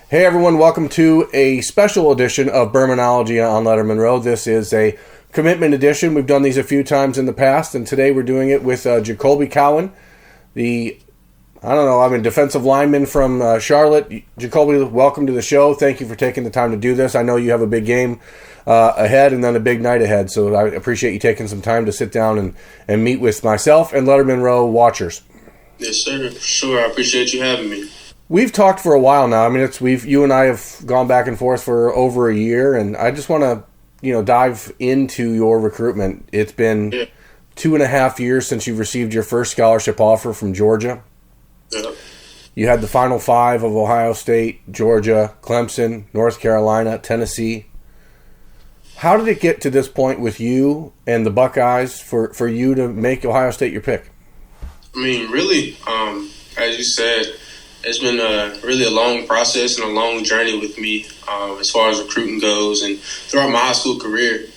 Hey everyone, welcome to a special edition of Birminology on Lettermen Row. This is a commitment edition. We've done these a few times in the past, and today we're doing it with Jacolbe Cowan, the defensive lineman from Charlotte. Jacolbe, welcome to the show. Thank you for taking the time to do this. I know you have a big game ahead and then a big night ahead, so I appreciate you taking some time to sit down and meet with myself and Lettermen Row watchers. Yes, sir. Sure. I appreciate you having me. We've talked for a while now. I mean, you and I have gone back and forth for over a year, and I just want to, dive into your recruitment. It's been 2.5 years since you received your first scholarship offer from Georgia. Yeah. You had the Final Five of Ohio State, Georgia, Clemson, North Carolina, Tennessee. How did it get to this point with you and the Buckeyes for you to make Ohio State your pick? I mean, really, as you said, it's been really a long process and a long journey with me as far as recruiting goes and throughout my high school career.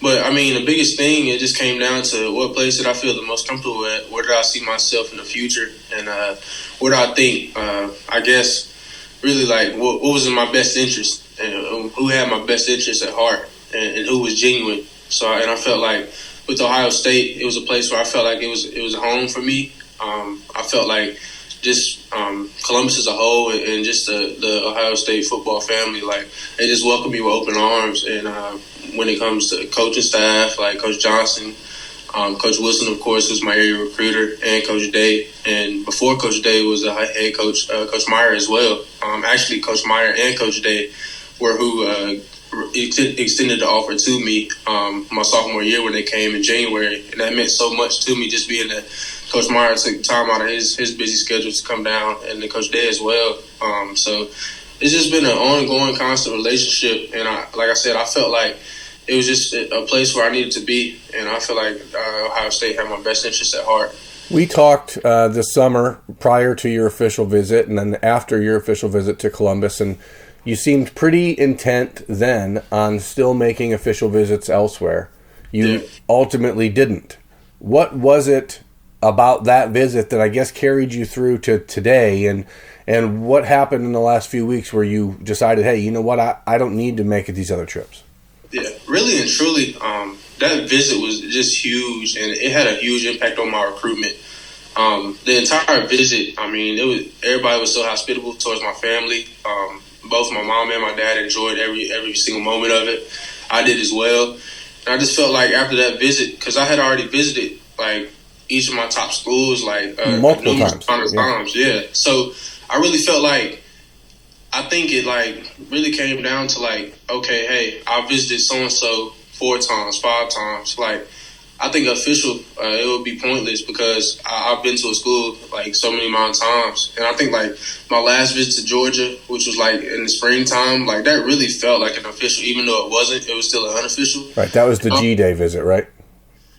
But, I mean, the biggest thing, it just came down to what place did I feel the most comfortable at, where did I see myself in the future, and what do I think, I guess, really like what was in my best interest, and who had my best interest at heart, and who was genuine. So, and I felt like with Ohio State, it was a place where I felt like it was a home for me. I felt like just Columbus as a whole and just the Ohio State football family, like they just welcomed me with open arms. And when it comes to coaching staff, like Coach Johnson, Coach Wilson, of course, was my area recruiter, and Coach Day. And before Coach Day was a head coach, Coach Meyer as well. Actually, Coach Meyer and Coach Day were who extended the offer to me my sophomore year when they came in January. And that meant so much to me, just being that Coach Meyer took time out of his busy schedule to come down, and then Coach Day as well. So it's just been an ongoing, constant relationship. And like I said, I felt like it was just a place where I needed to be. And I feel like Ohio State had my best interests at heart. We talked this summer prior to your official visit and then after your official visit to Columbus, and you seemed pretty intent then on still making official visits elsewhere. You ultimately didn't. What was it about that visit that I guess carried you through to today, and what happened in the last few weeks where you decided, hey, you know what, I don't need to make these other trips? Yeah, really and truly, that visit was just huge, and it had a huge impact on my recruitment. The entire visit, I mean, everybody was so hospitable towards my family. Both my mom and my dad enjoyed every single moment of it. I did as well. And I just felt like after that visit, because I had already visited like each of my top schools like multiple times. Yeah. So I really felt like, I think it like really came down to like, okay, hey, I visited so and so 4 times, 5 times. Like, I think official, it would be pointless because I've been to a school like so many amount of times. And I think like my last visit to Georgia, which was like in the springtime, like that really felt like an official, even though it wasn't, it was still an unofficial. Right, that was the G-Day visit, right?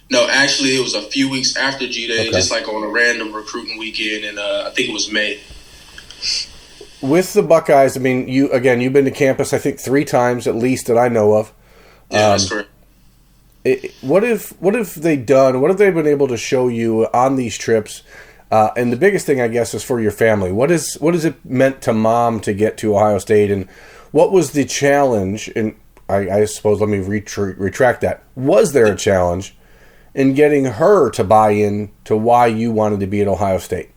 No, actually it was a few weeks after G-Day, just like on a random recruiting weekend, and I think it was May. With the Buckeyes, I mean, you've been to campus I think 3 times at least that I know of. Yeah, that's correct. What have they done? What have they been able to show you on these trips? And the biggest thing, I guess, is for your family. What is it meant to Mom to get to Ohio State? And what was the challenge? And I suppose let me retract that. Was there a challenge in getting her to buy in to why you wanted to be at Ohio State?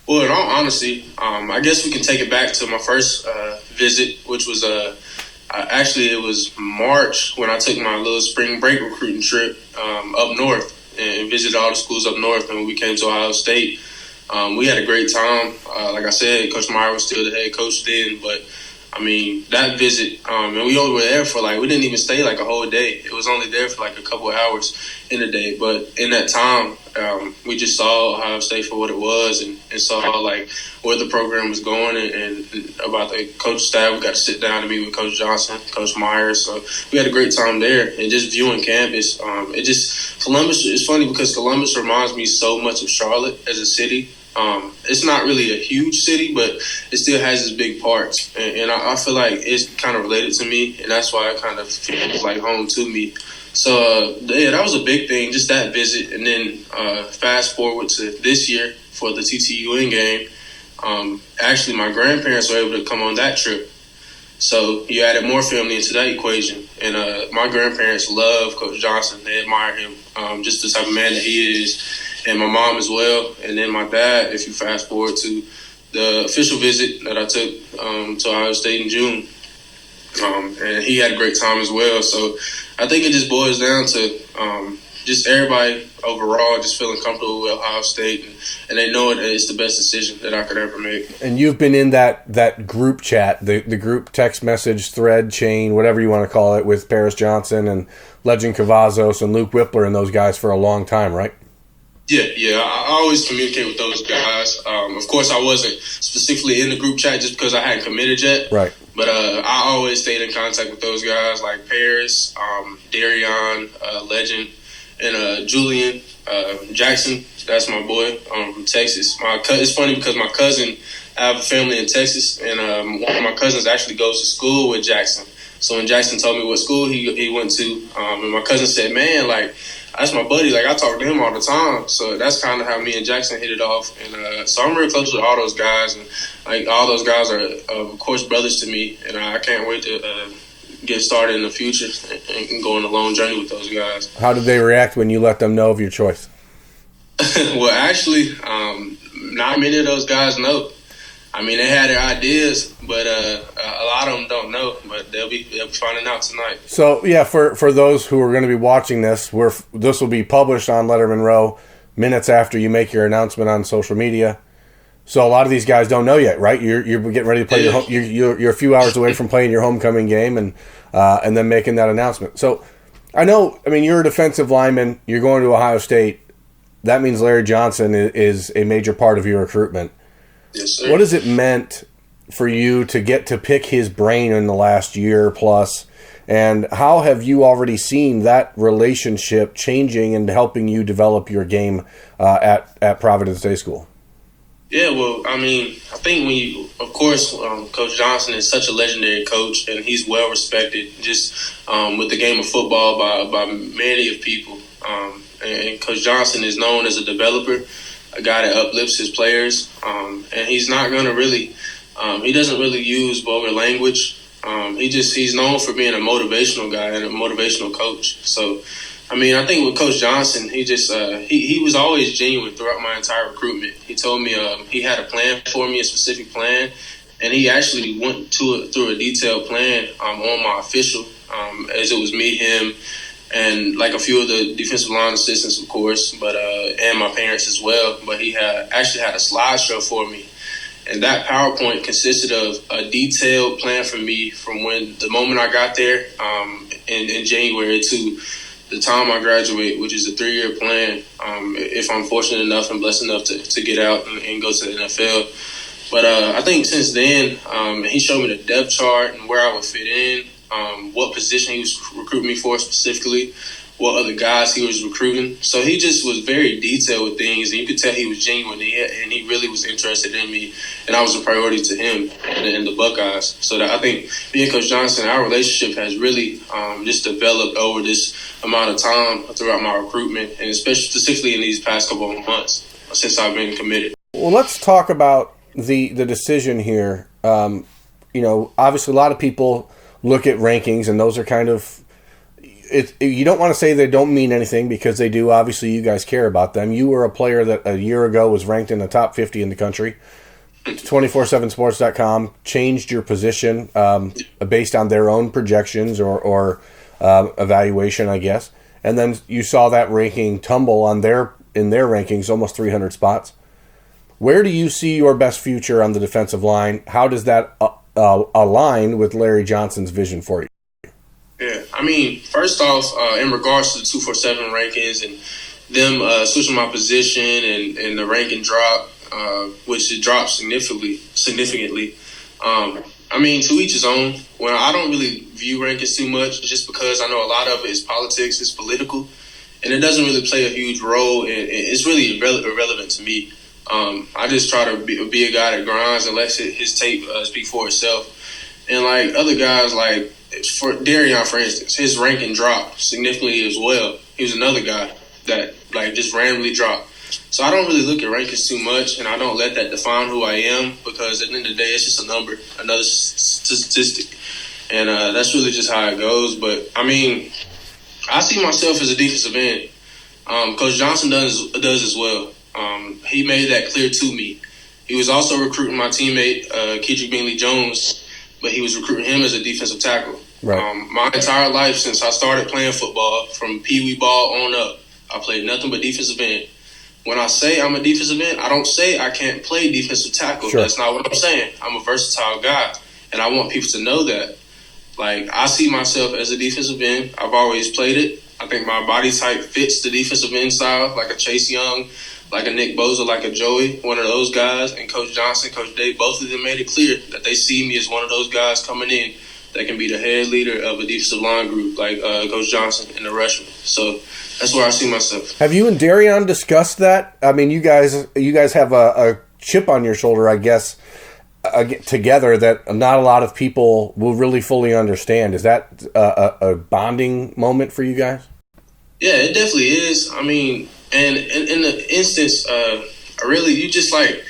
Well, in all honesty, I guess we can take it back to my first visit, which was actually, it was March when I took my little spring break recruiting trip up north and visited all the schools up north. And when we came to Ohio State, we had a great time. Like I said, Coach Meyer was still the head coach then. But, I mean, that visit, and we only were there for we didn't even stay like a whole day. It was only there for like a couple of hours in the day. But in that time, we just saw Ohio State for what it was and saw like where the program was going and about the coach staff. We got to sit down and meet with Coach Johnson, Coach Myers. So we had a great time there, and just viewing campus. Columbus is funny because Columbus reminds me so much of Charlotte as a city. It's not really a huge city, but it still has its big parts, and I feel like it's kind of related to me, and that's why it kind of feels like home to me. So, that was a big thing, just that visit. And then fast forward to this year for the TTUN game, Actually, my grandparents were able to come on that trip. So you added more family into that equation. And my grandparents love Coach Johnson. They admire him, just the type of man that he is. And my mom as well. And then my dad, if you fast forward to the official visit that I took to Ohio State in June. And he had a great time as well. So I think it just boils down to just everybody overall just feeling comfortable with Ohio State, and they know it's the best decision that I could ever make. And you've been in that group chat, the group text message thread chain, whatever you want to call it, with Paris Johnson and Legend Cavazos and Luke Whippler and those guys for a long time, right? Yeah. I always communicate with those guys. Of course, I wasn't specifically in the group chat just because I hadn't committed yet. Right. But I always stayed in contact with those guys like Paris, Darion, Legend, and Julian Jackson. That's my boy from Texas. It's funny because my cousin, I have a family in Texas, and one of my cousins actually goes to school with Jackson. So when Jackson told me what school he went to, and my cousin said, man, like, that's my buddy. Like, I talk to him all the time. So that's kind of how me and Jackson hit it off. And so I'm real close with all those guys. And, like, all those guys are, of course, brothers to me. And I can't wait to get started in the future and go on a long journey with those guys. How did they react when you let them know of your choice? Well, actually, not many of those guys know. I mean, they had their ideas, but a lot of them don't know. But they'll be finding out tonight. So, yeah, for those who are going to be watching this, this will be published on Lettermen Row minutes after you make your announcement on social media. So a lot of these guys don't know yet, right? You're getting ready to play you're a few hours away from playing your homecoming game and then making that announcement. So I mean, you're a defensive lineman. You're going to Ohio State. That means Larry Johnson is a major part of your recruitment. Yes, sir. What has it meant for you to get to pick his brain in the last year plus? And how have you already seen that relationship changing and helping you develop your game at Providence Day School? Yeah, well, I mean, I think of course, Coach Johnson is such a legendary coach, and he's well respected just with the game of football by many of people. And Coach Johnson is known as a developer, a guy that uplifts his players, and he's not going to really he doesn't really use vulgar language. He's known for being a motivational guy and a motivational coach. So, I mean, I think with Coach Johnson, he just he was always genuine throughout my entire recruitment. He told me he had a plan for me, a specific plan, and he actually went through a detailed plan on my official, as it was me, him, and like a few of the defensive line assistants, of course, but and my parents as well. But he actually had a slideshow for me. And that PowerPoint consisted of a detailed plan for me from the moment I got there in January to the time I graduate, which is a 3-year plan, if I'm fortunate enough and blessed enough to get out and go to the NFL. But I think since then, he showed me the depth chart and where I would fit in, what position he was recruiting me for specifically, what other guys he was recruiting. So he just was very detailed with things, and you could tell he was genuine, and he really was interested in me, and I was a priority to him and the Buckeyes. So that I think me and Coach Johnson, our relationship has really just developed over this amount of time throughout my recruitment, and specifically in these past couple of months since I've been committed. Well, let's talk about the decision here. Obviously a lot of people look at rankings, and those are kind of you don't want to say they don't mean anything, because they do. Obviously, you guys care about them. You were a player that a year ago was ranked in the top 50 in the country. 247sports.com changed your position based on their own projections or evaluation, I guess. And then you saw that ranking tumble in their rankings, almost 300 spots. Where do you see your best future on the defensive line? How does that align with Larry Johnson's vision for you? Yeah, I mean, first off, in regards to the 247 rankings and them switching my position and the ranking drop, which it dropped significantly. I mean, to each his own. Well, I don't really view rankings too much, just because I know a lot of it is politics, it's political, and it doesn't really play a huge role, and it's really irrelevant to me. I just try to be a guy that grinds and lets his tape speak for itself. And like other guys, like for Darion, for instance, his ranking dropped significantly as well. He was another guy that like just randomly dropped. So I don't really look at rankings too much, and I don't let that define who I am, because at the end of the day, it's just a number, another statistic. And that's really just how it goes. But, I mean, I see myself as a defensive end. Coach Johnson does as well. He made that clear to me. He was also recruiting my teammate, Kedrick Bingley-Jones, but he was recruiting him as a defensive tackle. Right. My entire life since I started playing football, from Pee Wee ball on up, I played nothing but defensive end. When I say I'm a defensive end, I don't say I can't play defensive tackle. Sure. That's not what I'm saying. I'm a versatile guy, and I want people to know that. Like, I see myself as a defensive end. I've always played it. I think my body type fits the defensive end style, like a Chase Young, like a Nick Bosa, like a Joey, one of those guys. And Coach Johnson, Coach Dave, both of them made it clear that they see me as one of those guys coming in that can be the head leader of a defensive line group, like Coach Johnson and the Rushman. So that's where I see myself. Have you and Darion discussed that? I mean, you guys have a chip on your shoulder, I guess, together that not a lot of people will really fully understand. Is that a bonding moment for you guys? Yeah, it definitely is. I mean, and in the instance, really, you just like,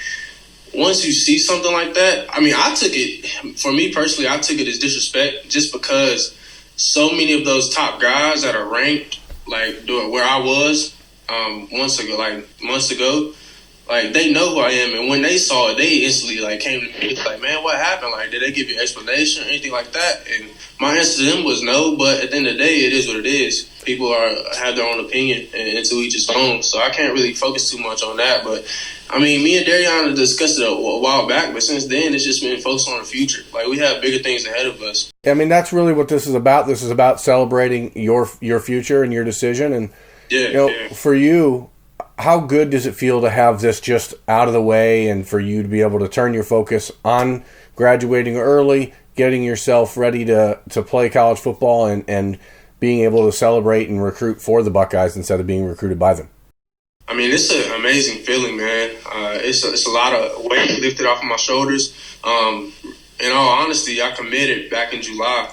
once you see something like that, I mean, I took it, for me personally, I took it as disrespect, just because so many of those top guys that are ranked, like where I was months ago, like, they know who I am, and when they saw it, they instantly like came to me like, man, what happened? Like, did they give you an explanation or anything like that? And my answer to them was no, but at the end of the day, it is what it is. People have their own opinion, and to each his own, so I can't really focus too much on that. But I mean, me and Darion have discussed it a while back, but since then, it's just been focused on the future. Like, we have bigger things ahead of us. I mean, that's really what this is about. This is about celebrating your future and your decision. And for you, how good does it feel to have this just out of the way, and for you to be able to turn your focus on graduating early, getting yourself ready to play college football, and being able to celebrate and recruit for the Buckeyes instead of being recruited by them? I mean, it's an amazing feeling, man. It's a lot of weight lifted off of my shoulders. In all honesty, I committed back in July.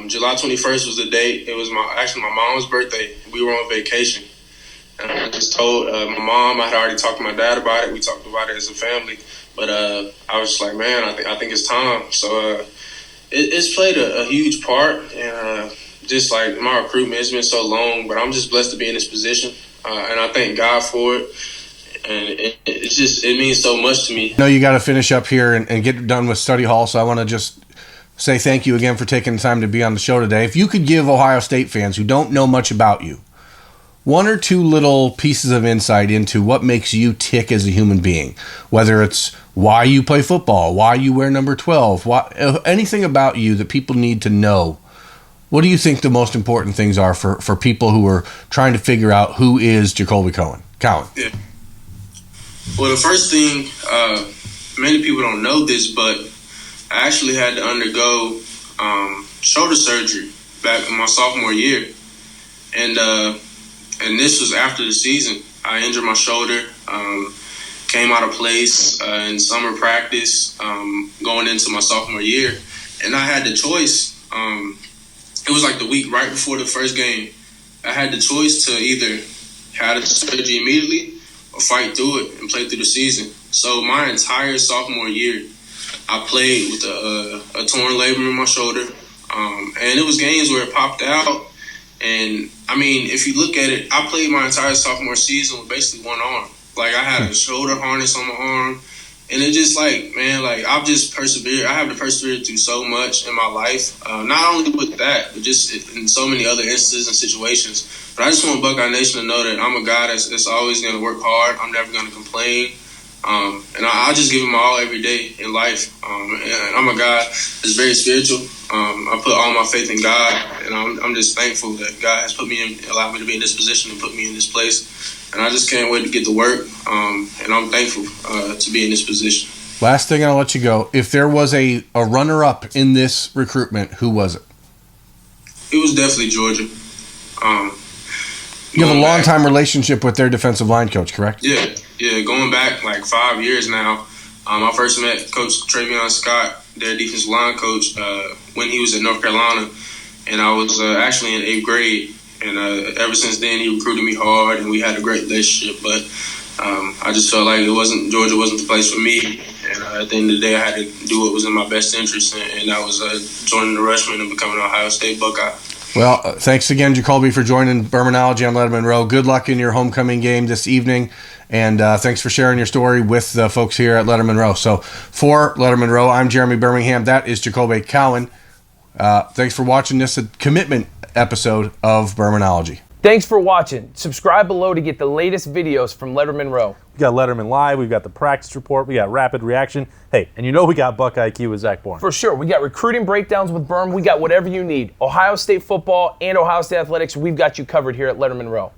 July 21st was the date. It was my mom's birthday. We were on vacation. And I just told my mom, I had already talked to my dad about it. We talked about it as a family. But I was just like, man, I think it's time. So it's played a huge part. And just like my recruitment, it's been so long. But I'm just blessed to be in this position. And I thank God for it. And it means so much to me. No, you got to finish up here and get done with study hall. So I want to just say thank you again for taking the time to be on the show today. If you could give Ohio State fans who don't know much about you one or two little pieces of insight into what makes you tick as a human being, whether it's why you play football, why you wear number 12, anything about you that people need to know. What do you think the most important things are for people who are trying to figure out who is Jacolbe Cowan? Yeah. Well, the first thing, many people don't know this, but I actually had to undergo shoulder surgery back in my sophomore year. And this was after the season. I injured my shoulder, came out of place in summer practice going into my sophomore year. And I had the choice. It was like the week right before the first game. I had the choice to either have the surgery immediately or fight through it and play through the season. So my entire sophomore year, I played with a torn labrum in my shoulder. And it was games where it popped out. And, I mean, if you look at it, I played my entire sophomore season with basically one arm. Like, I had a shoulder harness on my arm. And it just, like, man, like, I've just persevered. I have to persevere through so much in my life. Not only with that, but just in so many other instances and situations. But I just want Buckeye Nation to know that I'm a guy that's always going to work hard. I'm never going to complain. And I just give him all every day in life. And I'm a guy that's very spiritual. I put all my faith in God, and I'm just thankful that God has allowed me to be in this position and put me in this place. And I just can't wait to get to work. And I'm thankful to be in this position. Last thing, I'll let you go. If there was a runner-up in this recruitment, who was it? It was definitely Georgia. You have a long-time relationship with their defensive line coach, correct? Yeah, going back like 5 years now. I first met Coach Travion Scott, their defensive line coach, when he was at North Carolina, and I was actually in 8th grade. And ever since then, he recruited me hard, and we had a great relationship. But I just felt like Georgia wasn't the place for me. And at the end of the day, I had to do what was in my best interest, and that was joining the Rushmen and becoming an Ohio State Buckeye. Well, thanks again, Jacolbe, for joining Birminology on Lettermen Row. Good luck in your homecoming game this evening, and thanks for sharing your story with the folks here at Lettermen Row. So for Lettermen Row, I'm Jeremy Birmingham. That is Jacolbe Cowan. Thanks for watching this commitment episode of Birminology. Thanks for watching. Subscribe below to get the latest videos from Lettermen Row. We got Letterman Live, we've got the practice report, we got rapid reaction. Hey, and you know we got Buckeye Q with Zach Bourne. For sure. We got recruiting breakdowns with Birm. We got whatever you need. Ohio State football and Ohio State athletics, we've got you covered here at Lettermen Row.